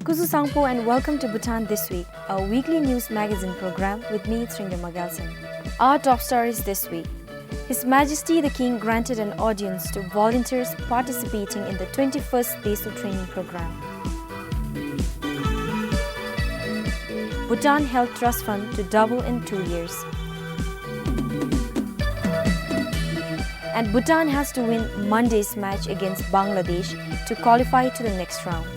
Kuzu Sangpo and welcome to Bhutan This Week, our weekly news magazine program with me, Sringam Magalson. Our top stories this week. His Majesty the King granted an audience to volunteers participating in the 21st Desu training program. Bhutan Health Trust Fund to double in 2 years. And Bhutan has to win Monday's match against Bangladesh to qualify to the next round.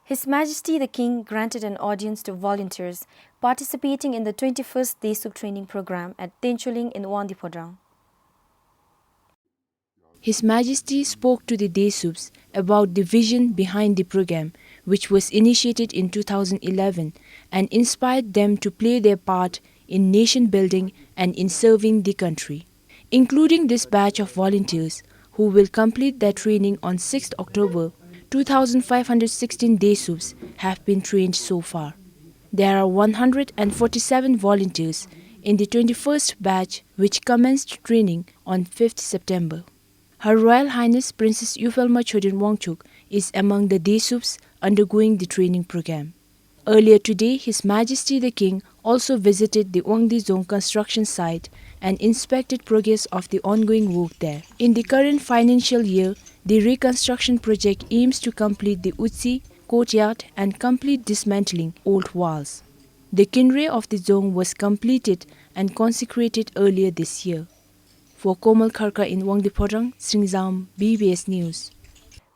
His Majesty the King granted an audience to volunteers participating in the 21st Desu training program at Tencholing in Wandipodang. His Majesty spoke to the Desubs about the vision behind the program, which was initiated in 2011 and inspired them to play their part in nation building and in serving the country, including this batch of volunteers who will complete their training on 6th October. 2,516 Desubs have been trained so far. There are 147 volunteers in the 21st batch which commenced training on 5th September. Her Royal Highness Princess Yuphelma Chodin Wangchuk is among the Desubs undergoing the training program. Earlier today, His Majesty the King also visited the Wangdi Zone construction site and inspected progress of the ongoing work there. In the current financial year, the reconstruction project aims to complete the Utsi, courtyard and complete dismantling old walls. The kinray of the zone was completed and consecrated earlier this year. For Komal Kharka in Wangdipodang, Sringzam, BBS News.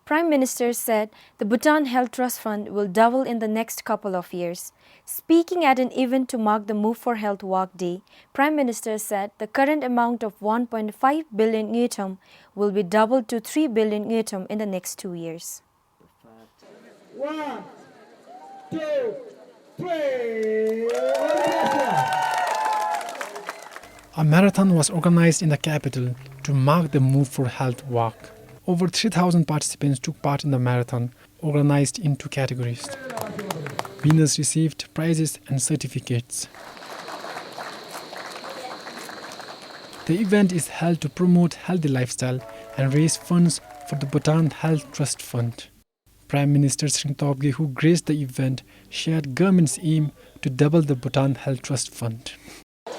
Prime Minister said the Bhutan Health Trust Fund will double in the next couple of years. Speaking at an event to mark the Move for Health Walk Day, Prime Minister said the current amount of 1.5 billion ngitam will be doubled to 3 billion ngitam in the next 2 years. 1, 2, 3. A marathon was organized in the capital to mark the Move for Health walk. Over 3,000 participants took part in the marathon, organized in 2 categories. Winners received prizes and certificates. The event is held to promote healthy lifestyle and raise funds for the Bhutan Health Trust Fund. Prime Minister Sring Tobgay, who graced the event, shared government's aim to double the Bhutan Health Trust Fund.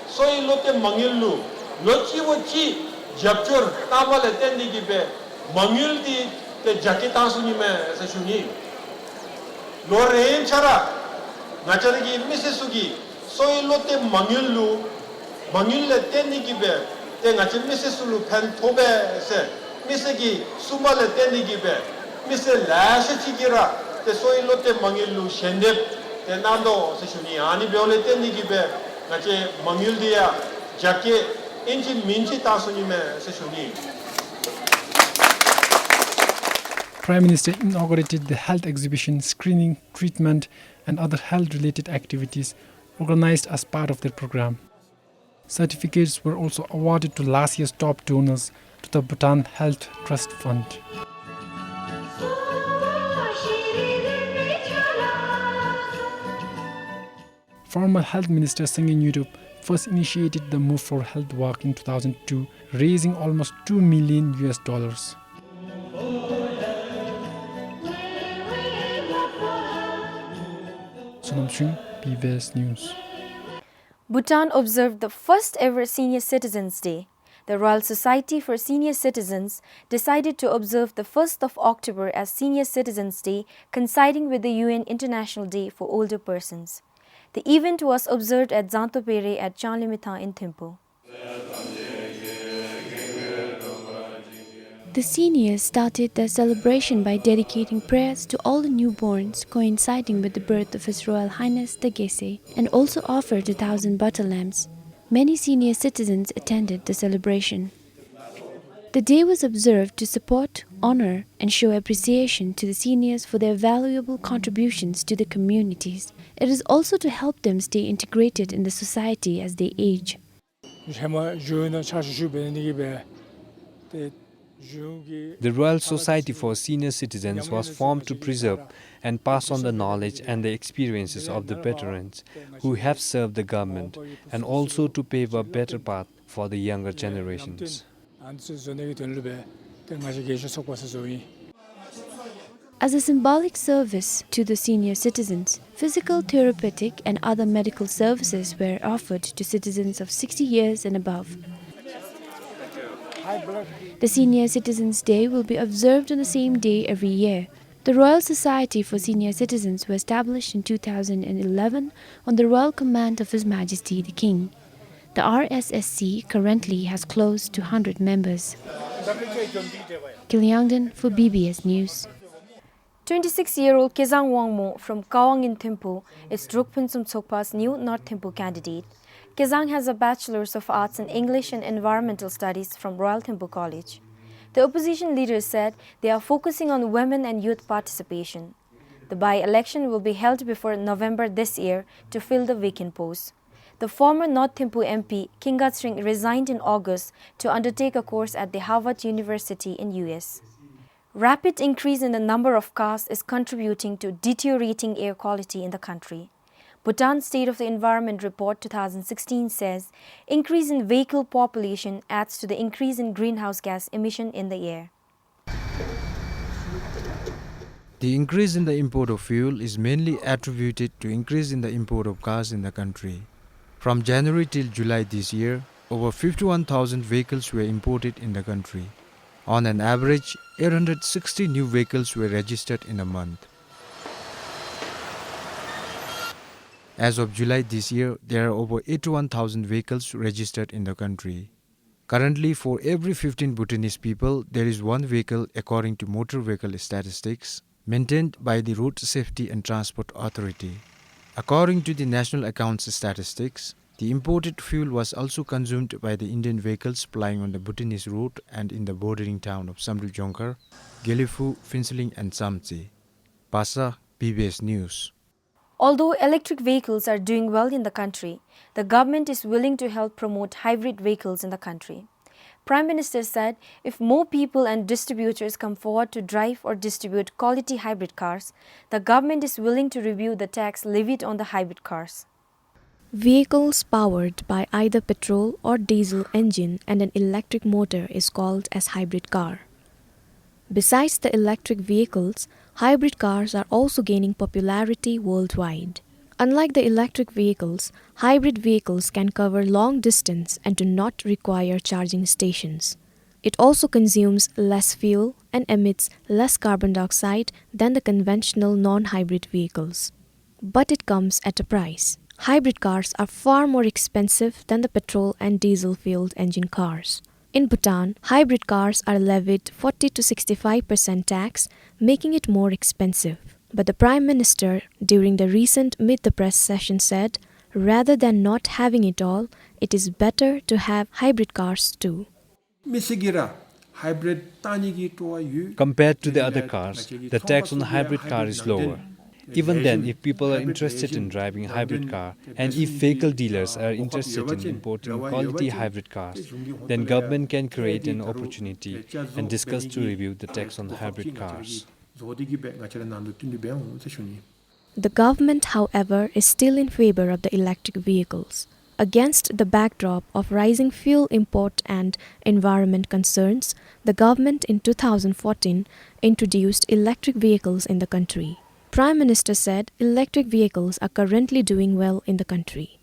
Soy lote mangillu lochi wochi japchur tabale tendigi be mangil di te jakita suni me se suni lo rein chara nacharigi misesugi soy lote mangillu mangille tendigi be te ngachi misesulu pen tobe se misegi sumale tendigi be mise lashe chigira te soy lote mangillu shendep te nando se suni ani beole tendigi be ngache mangildia jake inchi minchi tasuni me se suni. Prime Minister inaugurated the health exhibition, screening, treatment and other health-related activities organized as part of their program. Certificates were also awarded to last year's top donors to the Bhutan Health Trust Fund. Former Health Minister Sangin Yurup first initiated the Move for Health walk in 2002, raising almost $2 million. Sonam Singh, PBS News. Bhutan observed the first ever Senior Citizens Day. The Royal Society for Senior Citizens decided to observe the 1st of October as Senior Citizens Day, coinciding with the UN International Day for Older Persons. The event was observed at Zantopere at Chanlimita in Thimphu. The seniors started their celebration by dedicating prayers to all the newborns coinciding with the birth of His Royal Highness the Geshe, and also offered 1,000 butter lamps. Many senior citizens attended the celebration. The day was observed to support, honor and show appreciation to the seniors for their valuable contributions to the communities. It is also to help them stay integrated in the society as they age. The Royal Society for Senior Citizens was formed to preserve and pass on the knowledge and the experiences of the veterans who have served the government, and also to pave a better path for the younger generations. As a symbolic service to the senior citizens, physical, therapeutic, and other medical services were offered to citizens of 60 years and above. The Senior Citizens Day will be observed on the same day every year. The Royal Society for Senior Citizens was established in 2011 on the royal command of His Majesty the King. The RSSC currently has close to 100 members. Kilyangdan for BBS News. 26-year-old Kezang Wangmo from Kawang in Thimphu is Drukpin Sumtsokpa's new North Thimphu candidate. Kezang has a Bachelor's of Arts in English and Environmental Studies from Royal Thimphu College. The opposition leaders said they are focusing on women and youth participation. The by-election will be held before November this year to fill the vacant post. The former North Thimphu MP Kingat Singh resigned in August to undertake a course at the Harvard University in US. Rapid increase in the number of cars is contributing to deteriorating air quality in the country. Bhutan State of the Environment Report 2016 says increase in vehicle population adds to the increase in greenhouse gas emission in the air. The increase in the import of fuel is mainly attributed to increase in the import of cars in the country. From January till July this year, over 51,000 vehicles were imported in the country. On an average, 860 new vehicles were registered in a month. As of July this year, there are over 81,000 vehicles registered in the country. Currently, for every 15 Bhutanese people, there is one vehicle according to motor vehicle statistics maintained by the Road Safety and Transport Authority. According to the National Accounts statistics, the imported fuel was also consumed by the Indian vehicles plying on the Bhutanese road and in the bordering town of Samru Jonkar, Gelifu, Phinsiling and Samtse. Pasa, BBS News. Although electric vehicles are doing well in the country, the government is willing to help promote hybrid vehicles in the country. Prime Minister said if more people and distributors come forward to drive or distribute quality hybrid cars, the government is willing to review the tax levied on the hybrid cars. Vehicles powered by either petrol or diesel engine and an electric motor is called as hybrid car. Besides the electric vehicles, hybrid cars are also gaining popularity worldwide. Unlike the electric vehicles, hybrid vehicles can cover long distance and do not require charging stations. It also consumes less fuel and emits less carbon dioxide than the conventional non-hybrid vehicles. But it comes at a price. Hybrid cars are far more expensive than the petrol and diesel-fueled engine cars. In Bhutan, hybrid cars are levied 40 to 65% tax, making it more expensive. But the Prime Minister, during the recent Meet the Press session said, rather than not having it all, it is better to have hybrid cars too. Compared to the other cars, the tax on the hybrid car is lower. Even then, if people are interested in driving a hybrid car and if vehicle dealers are interested in importing quality hybrid cars, then government can create an opportunity and discuss to review the tax on hybrid cars. The government, however, is still in favor of the electric vehicles. Against the backdrop of rising fuel import and environment concerns, the government in 2014 introduced electric vehicles in the country. Prime Minister said electric vehicles are currently doing well in the country.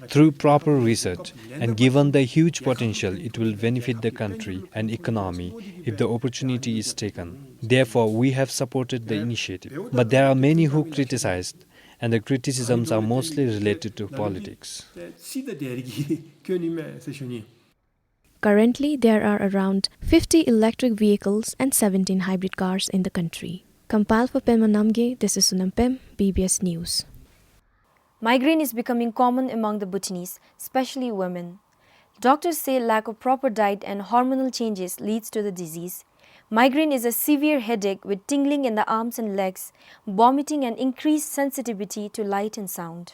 Through proper research and given the huge potential, it will benefit the country and economy if the opportunity is taken. Therefore, we have supported the initiative. But there are many who criticized, and the criticisms are mostly related to politics. Currently, there are around 50 electric vehicles and 17 hybrid cars in the country. Compiled for Pema Namge, this is Sunam Pem, BBS News. Migraine is becoming common among the Bhutanese, especially women. Doctors say lack of proper diet and hormonal changes leads to the disease. Migraine is a severe headache with tingling in the arms and legs, vomiting and increased sensitivity to light and sound.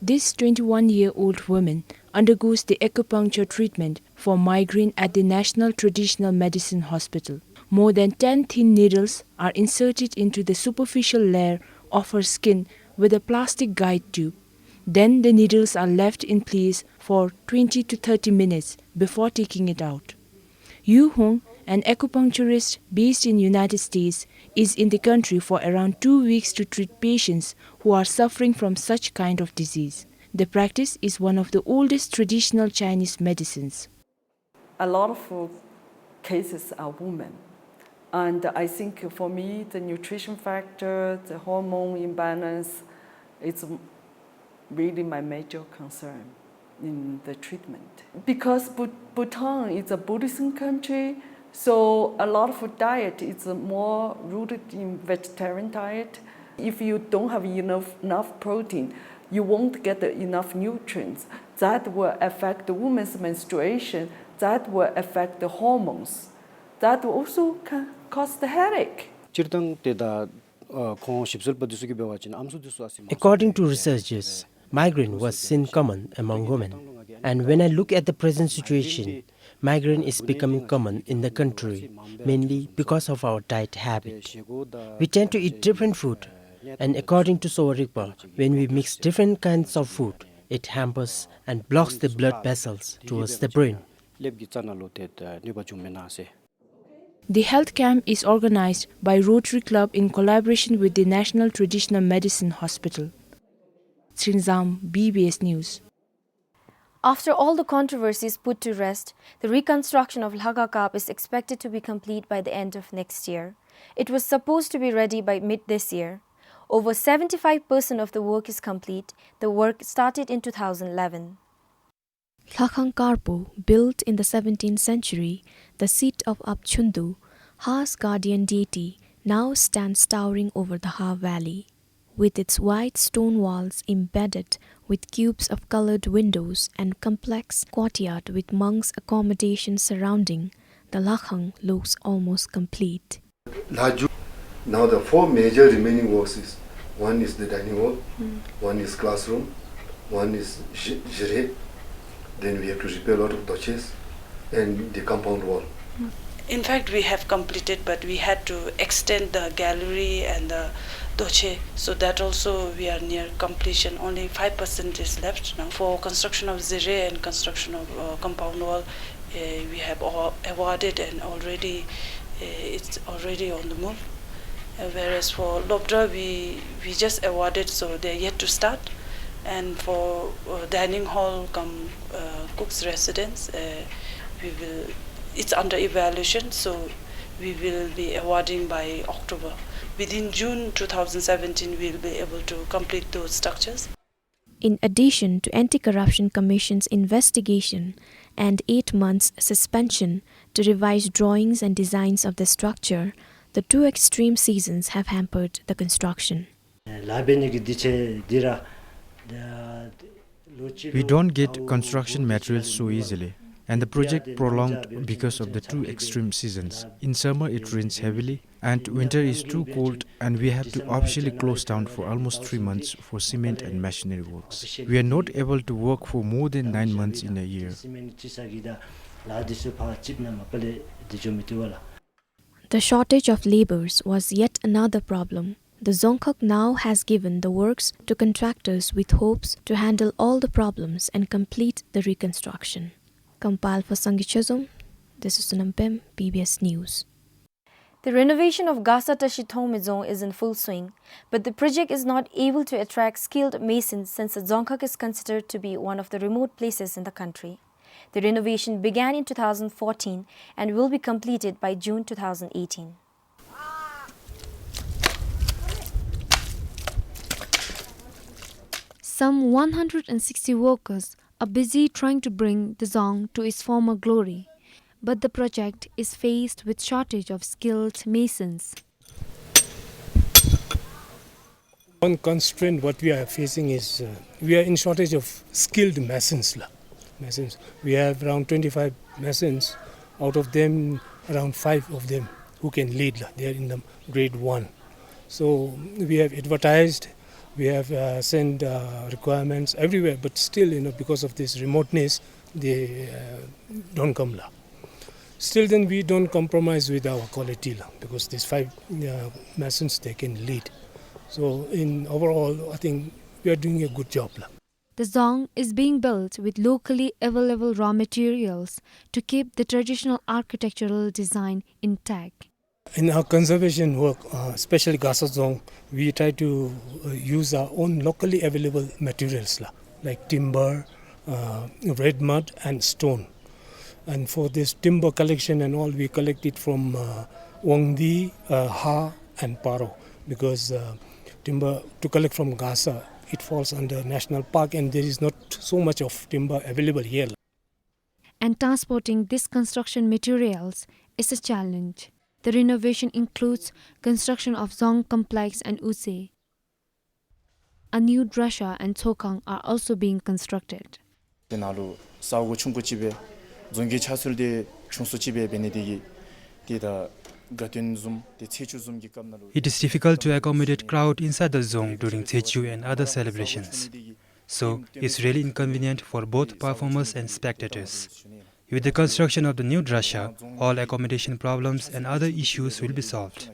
This 21-year-old woman undergoes the acupuncture treatment for migraine at the National Traditional Medicine Hospital. More than 10 thin needles are inserted into the superficial layer of her skin with a plastic guide tube. Then the needles are left in place for 20 to 30 minutes before taking it out. Yu Hong, an acupuncturist based in United States, is in the country for around 2 weeks to treat patients who are suffering from such kind of disease. The practice is one of the oldest traditional Chinese medicines. A lot of cases are women. And I think for me, the nutrition factor, the hormone imbalance, it's really my major concern in the treatment. Because Bhutan is a Buddhism country, so a lot of diet is more rooted in vegetarian diet. If you don't have enough protein, you won't get enough nutrients. That will affect the woman's menstruation, that will affect the hormones. That also can cause the headache. According to researchers, migraine was seen common among women. And when I look at the present situation, migraine is becoming common in the country, mainly because of our diet habit. We tend to eat different food, and according to Sowarikpa, when we mix different kinds of food, it hampers and blocks the blood vessels towards the brain. The health camp is organized by Rotary Club in collaboration with the National Traditional Medicine Hospital. Trinzam, BBS News. After all the controversies put to rest, the reconstruction of Lhaka Kap is expected to be complete by the end of next year. It was supposed to be ready by mid this year. Over 75% of the work is complete. The work started in 2011. Lhakhang Karpo, built in the 17th century, the seat of Apchundu, Ha's guardian deity, now stands towering over the Ha Valley. With its white stone walls embedded with cubes of colored windows and complex courtyard with monks' accommodation surrounding, the Lakhang looks almost complete. Now the four major remaining works is, one is the dining hall, one is classroom, one is jire, then we have to repair a lot of doches and the compound wall. In fact, we have completed, but we had to extend the gallery and the doche, so that also we are near completion. Only 5% is left now. For construction of zire and construction of compound wall, we have awarded and already it's already on the move. Whereas for Lobdra, we just awarded, so they're yet to start. And for dining hall, cook's residence, it's under evaluation, so we will be awarding by October. Within June 2017, we'll be able to complete those structures. In addition to Anti-Corruption Commission's investigation and 8 months suspension to revise drawings and designs of the structure, the two extreme seasons have hampered the construction. We don't get construction materials so easily, and the project prolonged because of the two extreme seasons. In summer it rains heavily, and winter is too cold, and we have to officially close down for almost 3 months for cement and machinery works. We are not able to work for more than 9 months in a year. The shortage of labours was yet another problem. The Dzongkhag now has given the works to contractors with hopes to handle all the problems and complete the reconstruction. Compiled for Sangichazom, this is Sunampem, PBS News. The renovation of Gasa Tashithomizong is in full swing, but the project is not able to attract skilled masons since the Dzongkhag is considered to be one of the remote places in the country. The renovation began in 2014 and will be completed by June 2018. Some 160 workers are busy trying to bring the Dzong to its former glory, but the project is faced with shortage of skilled masons. One constraint what we are facing is we are in shortage of skilled masons. We have around 25 masons, out of them around 5 of them who can lead. They are in the grade 1. So we have advertised, we have sent requirements everywhere, but still, because of this remoteness, they don't come. Still then we don't compromise with our quality because these 5 masons, they can lead. So in overall, I think we are doing a good job. The zong is being built with locally available raw materials to keep the traditional architectural design intact. In our conservation work, especially Gasa Zong, we try to use our own locally available materials like timber, red mud and stone. And for this timber collection and all, we collect it from Wangdi, Ha and Paro, because timber to collect from Gasa, it falls under national park and there is not so much of timber available here. And transporting these construction materials is a challenge. The renovation includes construction of Zong Complex and Use. A new drasha and Tsokang are also being constructed. It is difficult to accommodate crowd inside the zone during Techu and other celebrations. So, it's really inconvenient for both performers and spectators. With the construction of the new drasha, all accommodation problems and other issues will be solved.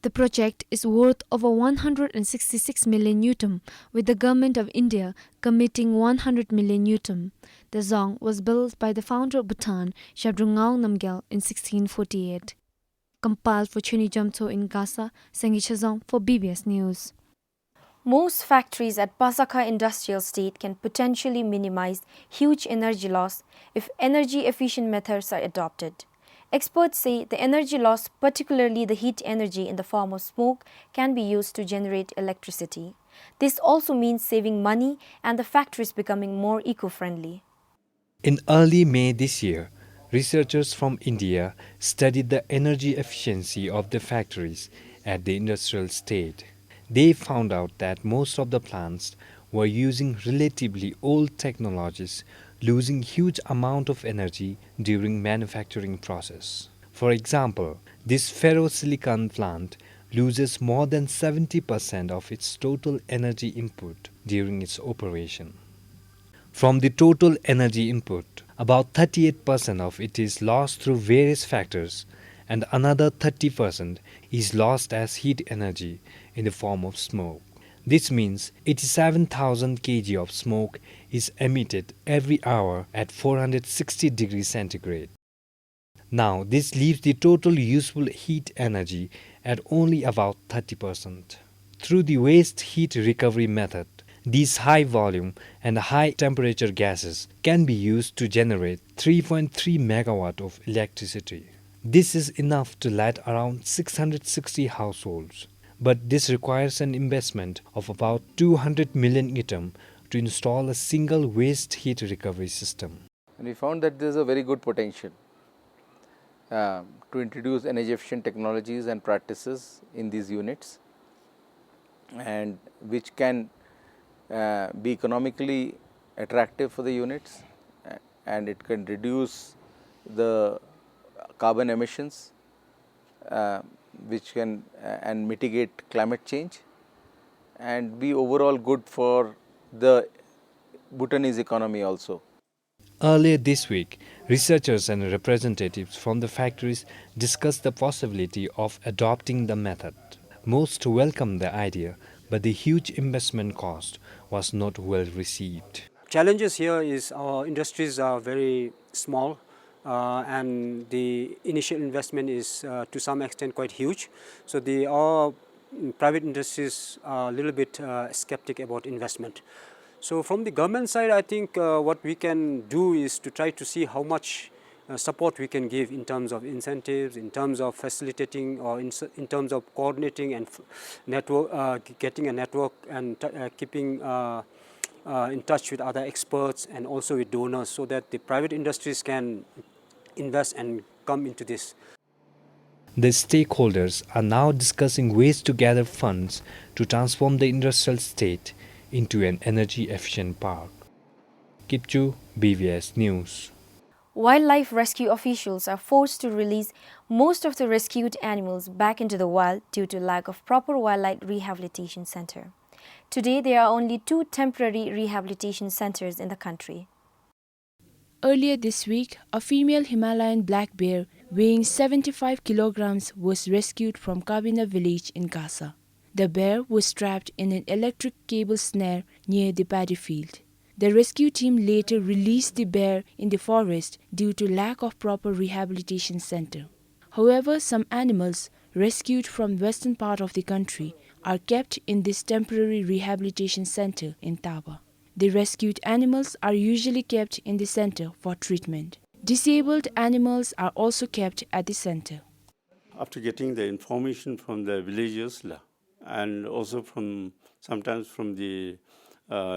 The project is worth over 166 million yutum, with the Government of India committing 100 million yutum. The zong was built by the founder of Bhutan, Shabdrungnaung Namgyal, in 1648. Compiled for Chuni Jamto in Gasa, Sengi Chazong for BBS News. Most factories at Pasakha Industrial State can potentially minimize huge energy loss if energy-efficient methods are adopted. Experts say the energy loss, particularly the heat energy in the form of smoke, can be used to generate electricity. This also means saving money and the factories becoming more eco-friendly. In early May this year, researchers from India studied the energy efficiency of the factories at the industrial state. They found out that most of the plants were using relatively old technologies, losing huge amount of energy during manufacturing process. For example, this ferrosilicon plant loses more than 70% of its total energy input during its operation. From the total energy input, about 38% of it is lost through various factors and another 30% is lost as heat energy in the form of smoke. This means 87,000 kg of smoke is emitted every hour at 460 degrees centigrade. Now, this leaves the total useful heat energy at only about 30%. Through the waste heat recovery method, these high volume and high temperature gases can be used to generate 3.3 megawatt of electricity. This is enough to light around 660 households. But this requires an investment of about 200 million yutum to install a single waste heat recovery system. And we found that there is a very good potential to introduce energy efficient technologies and practices in these units, and which can be economically attractive for the units, and it can reduce the carbon emissions, which can and mitigate climate change and be overall good for the Bhutanese economy also. Earlier this week, researchers and representatives from the factories discussed the possibility of adopting the method. Most welcomed the idea, but the huge investment cost was not well received. Challenges here is our industries are very small. And the initial investment is to some extent quite huge. So our private industries are a little bit skeptic about investment. So from the government side, I think what we can do is to try to see how much support we can give in terms of incentives, in terms of facilitating, or in terms of coordinating and network, getting a network and keeping in touch with other experts and also with donors, so that the private industries can invest and come into this. The stakeholders are now discussing ways to gather funds to transform the industrial state into an energy efficient park. Kipchu, BVS News. Wildlife rescue officials are forced to release most of the rescued animals back into the wild due to lack of proper wildlife rehabilitation center. Today, there are only 2 temporary rehabilitation centers in the country. Earlier this week, a female Himalayan black bear weighing 75 kilograms, was rescued from Kabina village in Gaza. The bear was trapped in an electric cable snare near the paddy field. The rescue team later released the bear in the forest due to lack of proper rehabilitation center. However, some animals rescued from western part of the country are kept in this temporary rehabilitation center in Taba. The rescued animals are usually kept in the center for treatment. Disabled animals are also kept at the center. After getting the information from the villagers and also sometimes from the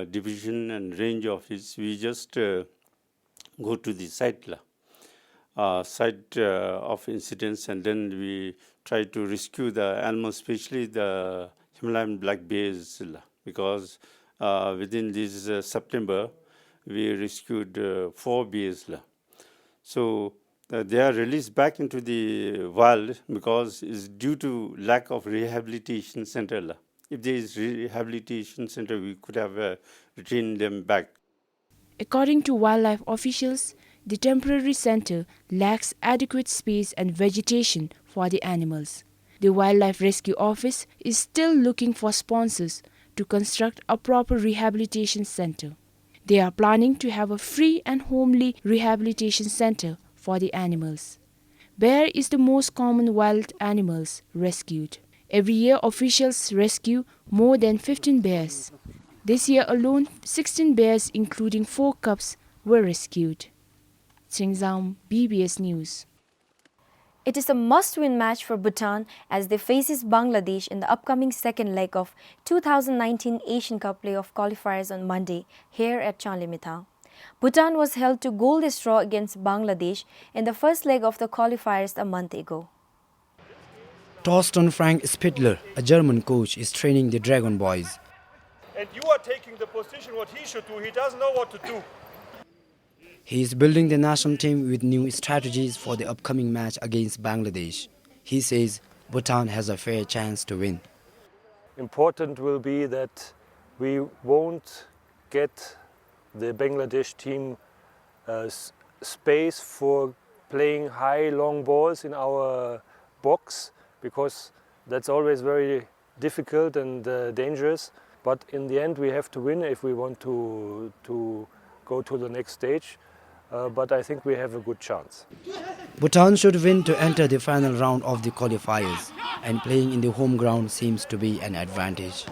division and range office, we just go to the site of incidents, and then we try to rescue the animals, especially the Himalayan black bears, because within this September we rescued 4 bears. So they are released back into the wild because it's due to lack of rehabilitation center. If there is rehabilitation center, we could have retained them back. According to wildlife officials, the temporary center lacks adequate space and vegetation for the animals. The Wildlife Rescue Office is still looking for sponsors to construct a proper rehabilitation center. They are planning to have a free and homely rehabilitation center for the animals. Bear is the most common wild animals rescued. Every year, officials rescue more than 15 bears. This year alone, 16 bears, including 4 cubs, were rescued. Tsingzam, BBS News. It is a must-win match for Bhutan as they faces Bangladesh in the upcoming second leg of 2019 Asian Cup playoff qualifiers on Monday here at Chanlimithal. Bhutan was held to goalless draw against Bangladesh in the first leg of the qualifiers a month ago. Torsten Frank Spittler, a German coach, is training the Dragon Boys. And you are taking the position what he should do. He doesn't know what to do. He is building the national team with new strategies for the upcoming match against Bangladesh. He says Bhutan has a fair chance to win. Important will be that we won't get the Bangladesh team space for playing high long balls in our box, because that's always very difficult and dangerous. But in the end we have to win if we want to go to the next stage. But I think we have a good chance. Bhutan should win to enter the final round of the qualifiers, and playing in the home ground seems to be an advantage.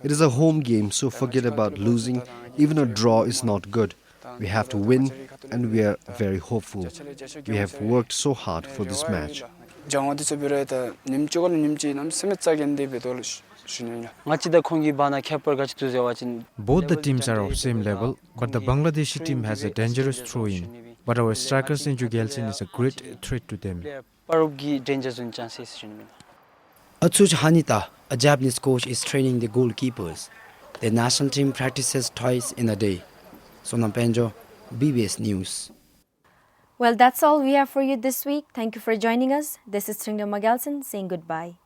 It is a home game, so forget about losing. Even a draw is not good. We have to win, and we are very hopeful. We have worked so hard for this match. Both the teams are of same level, but the Bangladeshi team has a dangerous throw-in. But our striker Senju Gelsin is a great threat to them. Atsuch Hanita, a Japanese coach, is training the goalkeepers. The national team practices twice in a day. Sonam Penjo, BBS News. Well, that's all we have for you this week. Thank you for joining us. This is Tringda Magalson saying goodbye.